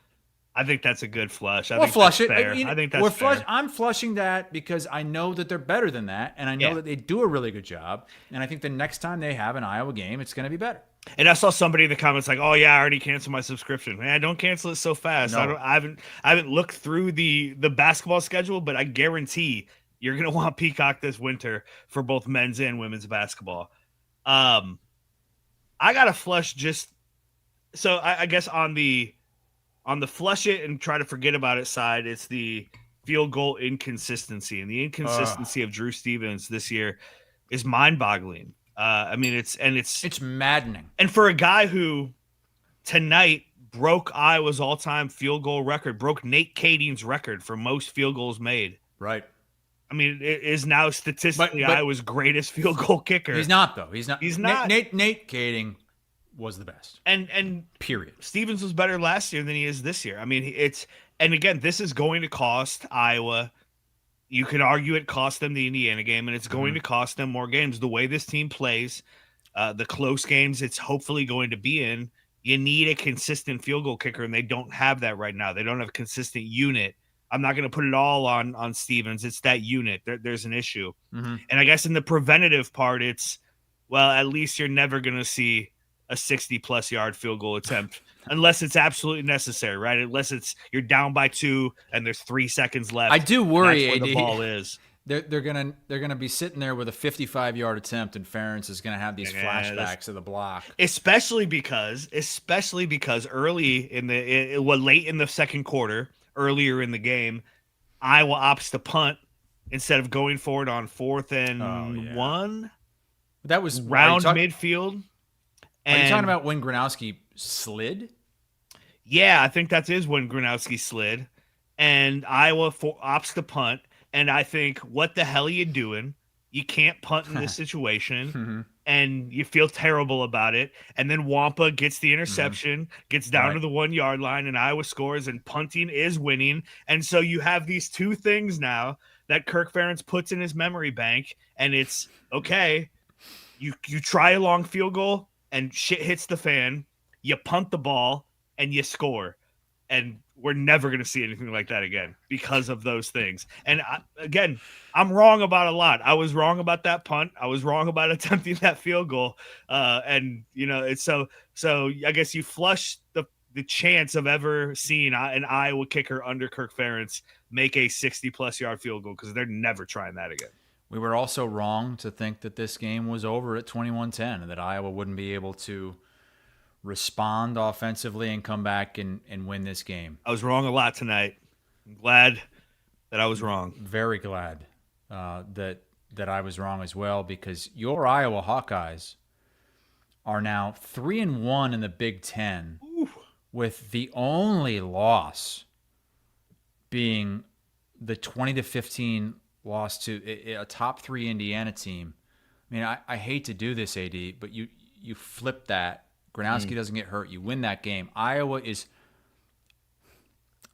I think that's a good flush. I think flush that's it. fair. I think that's fair. I'm flushing that because I know that they're better than that, and I know that they do a really good job. And I think the next time they have an Iowa game, it's going to be better. And I saw somebody in the comments like, "Oh yeah, I already canceled my subscription." Man, don't cancel it so fast. No. I haven't looked through the basketball schedule, but I guarantee you're gonna want Peacock this winter for both men's and women's basketball. I gotta flush just so I guess on the flush it and try to forget about it side, it's the field goal inconsistency, and the inconsistency of Drew Stevens this year is mind-boggling. I mean, it's maddening. And for a guy who tonight broke Iowa's all-time field goal record, broke Nate Kading's record for most field goals made. Right. I mean, it is now statistically Iowa's greatest field goal kicker. He's not, though. He's not. Nate Kading was the best. And period. Stevens was better last year than he is this year. I mean, and again, this is going to cost Iowa. You can argue it cost them the Indiana game, and it's going to cost them more games. The way this team plays, the close games it's hopefully going to be in, you need a consistent field goal kicker, and they don't have that right now. They don't have a consistent unit. I'm not going to put it all on Stevens. It's that unit. There's an issue. Mm-hmm. And I guess in the preventative part, it's, well, at least you're never going to see a 60-plus yard field goal attempt unless it's absolutely necessary, right? Unless it's you're down by 2 and there's 3 seconds left. I do worry, that's where AD. the ball is. They're gonna be sitting there with a 55-yard attempt, and Ferentz is gonna have these flashbacks of the block. Especially because early in late in the second quarter, earlier in the game, Iowa opts to punt instead of going for it on 4th and 1. That was round midfield. Are you talking about when Gronowski slid? Yeah, I think that is when Gronowski slid, and Iowa opts to punt. And I think, what the hell are you doing? You can't punt in this situation, and you feel terrible about it. And then Wampa gets the interception, gets down to the 1 yard line, and Iowa scores, and punting is winning. And so you have these two things now that Kirk Ferentz puts in his memory bank, and it's, okay, you try a long field goal, and shit hits the fan, you punt the ball, and you score. And we're never going to see anything like that again because of those things. And I'm wrong about a lot. I was wrong about that punt. I was wrong about attempting that field goal. And it's so I guess you flush the chance of ever seeing an Iowa kicker under Kirk Ferentz make a 60-plus yard field goal, because they're never trying that again. We were also wrong to think that this game was over at 21-10 and that Iowa wouldn't be able to respond offensively and come back and win this game. I was wrong a lot tonight. I'm glad that I was wrong. Very glad that I was wrong as well, because your Iowa Hawkeyes are now 3-1 in the Big Ten, with the only loss being the 20-15 loss to a top 3 Indiana team. I mean, I hate to do this, AD, but you flip that. Gronowski doesn't get hurt. You win that game. Iowa's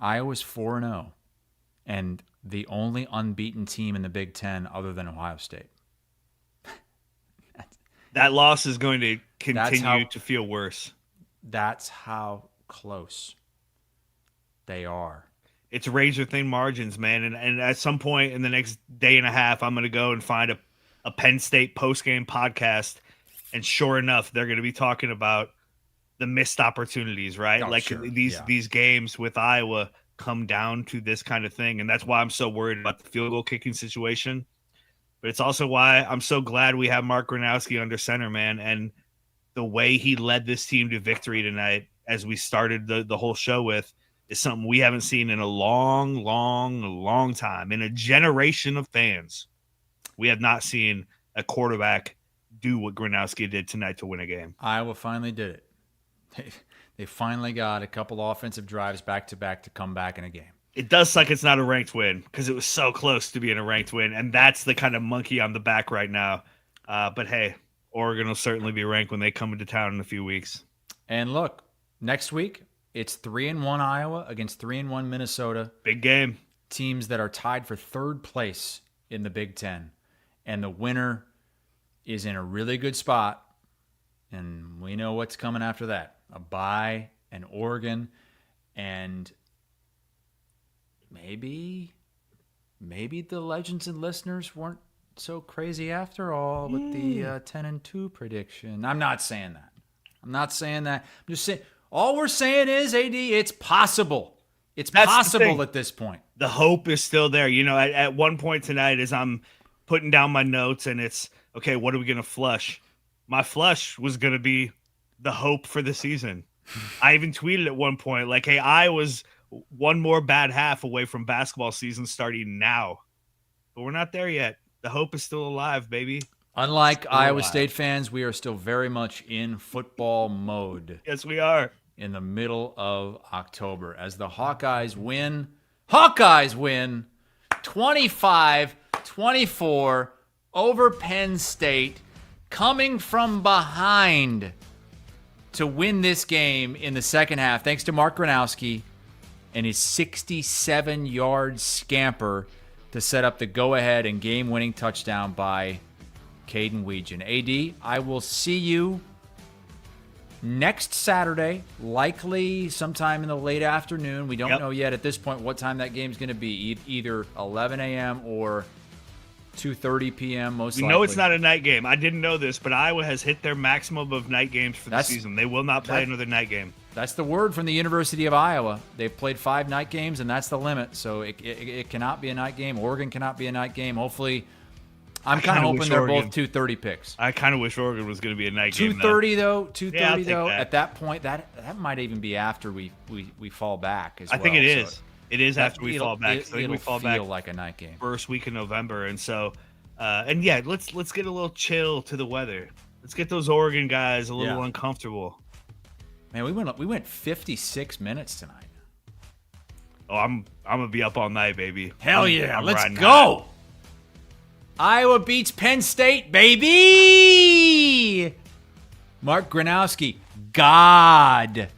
4-0, and the only unbeaten team in the Big Ten other than Ohio State. That loss is going to continue to feel worse. That's how close they are. It's razor-thin margins, man. And at some point in the next day and a half, I'm going to go and find a Penn State post-game podcast. And sure enough, they're going to be talking about the missed opportunities, right? These games with Iowa come down to this kind of thing. And that's why I'm so worried about the field goal kicking situation. But it's also why I'm so glad we have Mark Gronowski under center, man. And the way he led this team to victory tonight, as we started the whole show with, is something we haven't seen in a long, long, long time. In a generation of fans, we have not seen a quarterback do what Gronowski did tonight to win a game. Iowa finally did it. They finally got a couple offensive drives back-to-back to come back in a game. It does suck it's not a ranked win, because it was so close to being a ranked win, and that's the kind of monkey on the back right now. But hey, Oregon will certainly be ranked when they come into town in a few weeks. And look, next week, it's 3-1 Iowa against 3-1 Minnesota. Big game. Teams that are tied for third place in the Big Ten. And the winner is in a really good spot, and we know what's coming after that. A bye, and Oregon, and maybe the legends and listeners weren't so crazy after all with the 10-2 prediction. I'm not saying that. I'm just saying, all we're saying is, AD, it's possible. It's possible at this point. The hope is still there. At one point tonight, as I'm putting down my notes, and it's, okay, what are we going to flush? My flush was going to be the hope for the season. I even tweeted at one point, like, hey, I was one more bad half away from basketball season starting now. But we're not there yet. The hope is still alive, baby. Unlike Iowa State fans, we are still very much in football mode. Yes, we are. In the middle of October, as the Hawkeyes win 25-24 over Penn State, coming from behind to win this game in the second half, thanks to Mark Gronowski and his 67-yard scamper to set up the go-ahead and game-winning touchdown by Caden Weegan. AD, I will see you next Saturday, likely sometime in the late afternoon. We don't know yet at this point what time that game's going to be, either 11 a.m. or 2:30 p.m. most likely. We know it's not a night game. I didn't know this, but Iowa has hit their maximum of night games for the season. They will not play another night game. That's the word from the University of Iowa. They've played 5 night games, and that's the limit. So it cannot be a night game. Oregon cannot be a night game. Hopefully, I'm kind of hoping they're both 2:30 picks. I kind of wish Oregon was going to be a night game. 2:30 though. 2:30 though. That. At that point, that might even be after we fall back as well. I think it is. So it is after we fall back. So it'll we fall feel back like a night game. First week of November, and so, and yeah, let's get a little chill to the weather. Let's get those Oregon guys a little uncomfortable. Man, we went 56 minutes tonight. Oh, I'm gonna be up all night, baby. Hell yeah, let's go. Iowa beats Penn State, baby. Mark Gronowski, God.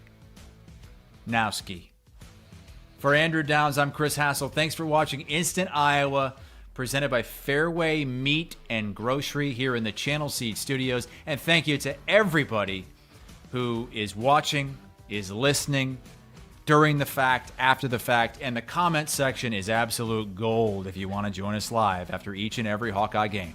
Nowski. For Andrew Downs, I'm Chris Hassel. Thanks for watching Instant Iowa, presented by Fareway Meat and Grocery here in the Channel Seed Studios. And thank you to everybody who is watching, is listening during the fact, after the fact, and the comment section is absolute gold if you want to join us live after each and every Hawkeye game.